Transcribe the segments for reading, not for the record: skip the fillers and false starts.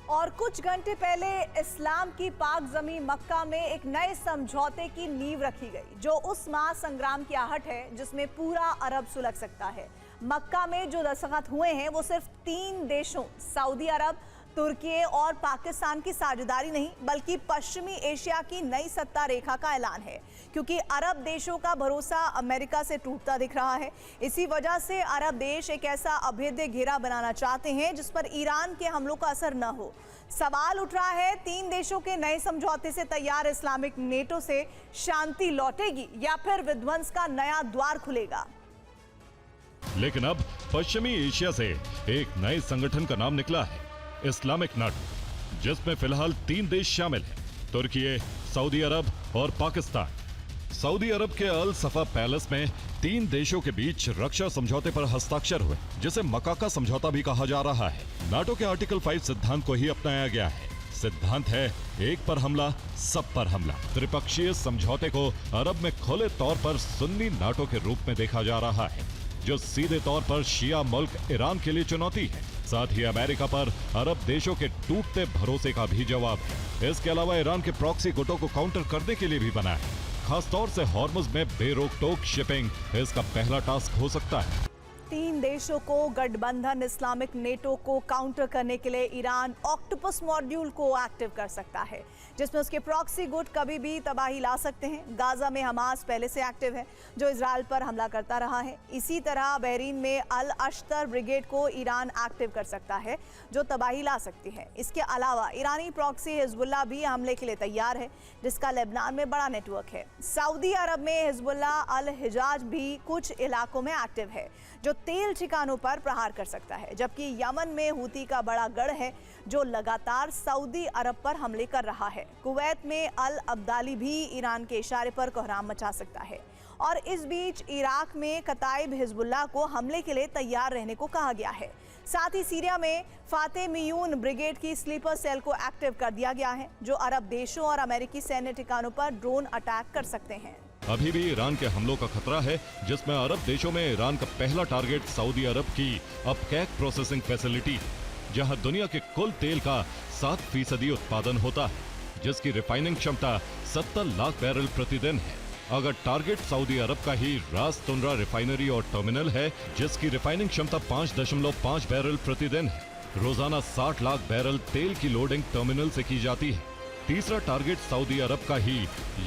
और कुछ घंटे पहले इस्लाम की पाक जमी मक्का में एक नए समझौते की नींव रखी गई, जो उस महासंग्राम की आहट है जिसमें पूरा अरब सुलग सकता है। मक्का में जो दस्तखत हुए हैं वो सिर्फ 3 देशों सऊदी अरब, तुर्की और पाकिस्तान की साझेदारी नहीं, बल्कि पश्चिमी एशिया की नई सत्ता रेखा का ऐलान है। क्योंकि अरब देशों का भरोसा अमेरिका से टूटता दिख रहा है, इसी वजह से अरब देश एक ऐसा अभेद्य घेरा बनाना चाहते हैं जिस पर ईरान के हमलों का असर न हो। सवाल उठ रहा है, 3 देशों के नए समझौते से तैयार इस्लामिक नेटो से शांति लौटेगी या फिर विध्वंस का नया द्वार खुलेगा? लेकिन अब पश्चिमी एशिया से एक नए संगठन का नाम निकला है, इस्लामिक नेटो, जिसमें फिलहाल 3 देश शामिल हैं, तुर्की, सऊदी अरब और पाकिस्तान। सऊदी अरब के अल सफा पैलेस में 3 देशों के बीच रक्षा समझौते पर हस्ताक्षर हुए, जिसे मकाका समझौता भी कहा जा रहा है। नाटो के आर्टिकल 5 सिद्धांत को ही अपनाया गया है। सिद्धांत है, एक पर हमला सब पर हमला। त्रिपक्षीय समझौते को अरब में खुले तौर पर सुन्नी नाटो के रूप में देखा जा रहा है, जो सीधे तौर पर शिया मुल्क ईरान के लिए चुनौती है। साथ ही अमेरिका पर अरब देशों के टूटते भरोसे का भी जवाब है। इसके अलावा ईरान के प्रॉक्सी गुटों को काउंटर करने के लिए भी बना है। खासतौर से हॉर्मुज में बेरोक टोक शिपिंग इसका पहला टास्क हो सकता है। 3 देशों को गठबंधन इस्लामिक नेटो को काउंटर करने के लिए ईरान ऑक्टोपस मॉड्यूल को एक्टिव कर सकता है, जिसमें उसके प्रॉक्सी गुट कभी भी तबाही ला सकते हैं। गाजा में हमास पहले से एक्टिव है, जो इजराइल पर हमला करता रहा है। इसी तरह बहरीन में अल अश्तर ब्रिगेड को ईरान एक्टिव कर सकता है, जो तबाही ला सकती है। इसके अलावा ईरानी प्रॉक्सी हिजबुल्लाह भी हमले के लिए तैयार है, जिसका लेबनान में बड़ा नेटवर्क है। सऊदी अरब में हिजबुल्लाह अल हिजाज भी कुछ इलाकों में एक्टिव है, जो तेल ठिकानों पर प्रहार कर सकता है। जबकि यमन में हूती का बड़ा गढ़ है, जो लगातार सऊदी अरब पर हमले कर रहा है। कुवैत में अल अब्दाली भी ईरान के इशारे पर कोहराम मचा सकता है। और इस बीच इराक में कताइब हिजबुल्लाह को हमले के लिए तैयार रहने को कहा गया है। साथ ही सीरिया में फातेमियून ब्रिगेड की स्लीपर सेल को एक्टिव कर दिया गया है, जो अरब देशों और अमेरिकी सैन्य ठिकानों पर ड्रोन अटैक कर सकते हैं। अभी भी ईरान के हमलों का खतरा है, जिसमें अरब देशों में ईरान का पहला टारगेट सऊदी अरब की अपकैक प्रोसेसिंग फैसिलिटी है, जहां दुनिया के कुल तेल का 7% उत्पादन होता है, जिसकी रिफाइनिंग क्षमता 70 लाख बैरल प्रतिदिन है। अगर टारगेट सऊदी अरब का ही रास तुनरा रिफाइनरी और टर्मिनल है, जिसकी रिफाइनिंग क्षमता 5.5 बैरल प्रतिदिन है, रोजाना 60 लाख बैरल तेल की लोडिंग टर्मिनल से की जाती है। तीसरा टारगेट सऊदी अरब का ही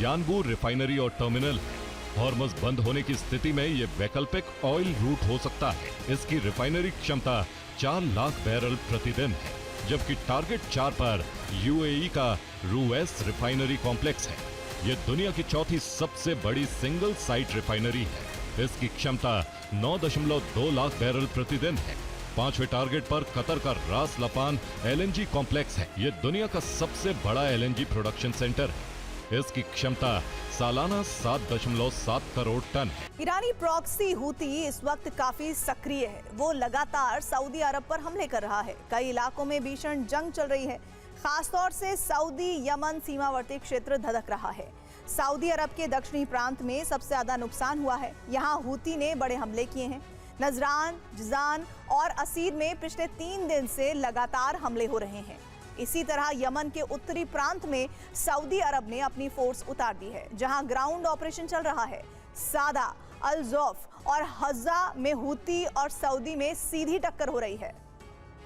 यानबूर रिफाइनरी और टर्मिनल है। हॉर्मुज बंद होने की स्थिति में ये वैकल्पिक ऑयल रूट हो सकता है। इसकी रिफाइनरी क्षमता 4 लाख बैरल प्रतिदिन है। जबकि टारगेट 4 पर यूएई का रूएस रिफाइनरी कॉम्प्लेक्स है। ये दुनिया की चौथी सबसे बड़ी सिंगल साइट रिफाइनरी है। इसकी क्षमता 9.2 लाख बैरल प्रतिदिन है। 5वें टारगेट पर कतर का रास लपान एलएनजी कॉम्प्लेक्स है। ये दुनिया का सबसे बड़ा एलएनजी प्रोडक्शन सेंटर है। इसकी क्षमता सालाना 7.7 करोड़ टन है। ईरानी प्रॉक्सी हूती इस वक्त काफी सक्रिय है। वो लगातार सऊदी अरब पर हमले कर रहा है। कई इलाकों में भीषण जंग चल रही है। खासतौर से सऊदी यमन सीमावर्ती क्षेत्र धधक रहा है। सऊदी अरब के दक्षिणी प्रांत में सबसे ज्यादा नुकसान हुआ है। यहाँ हूती ने बड़े हमले किए हैं। नजरान, जिजान और असीर में पिछले 3 दिन से लगातार हमले हो रहे हैं। इसी तरह यमन के उत्तरी प्रांत में सऊदी अरब ने अपनी फोर्स उतार दी है, जहां ग्राउंड ऑपरेशन चल रहा है। सादा, अल ज़ौफ और हज़ा में हूती और सऊदी में सीधी टक्कर हो रही है।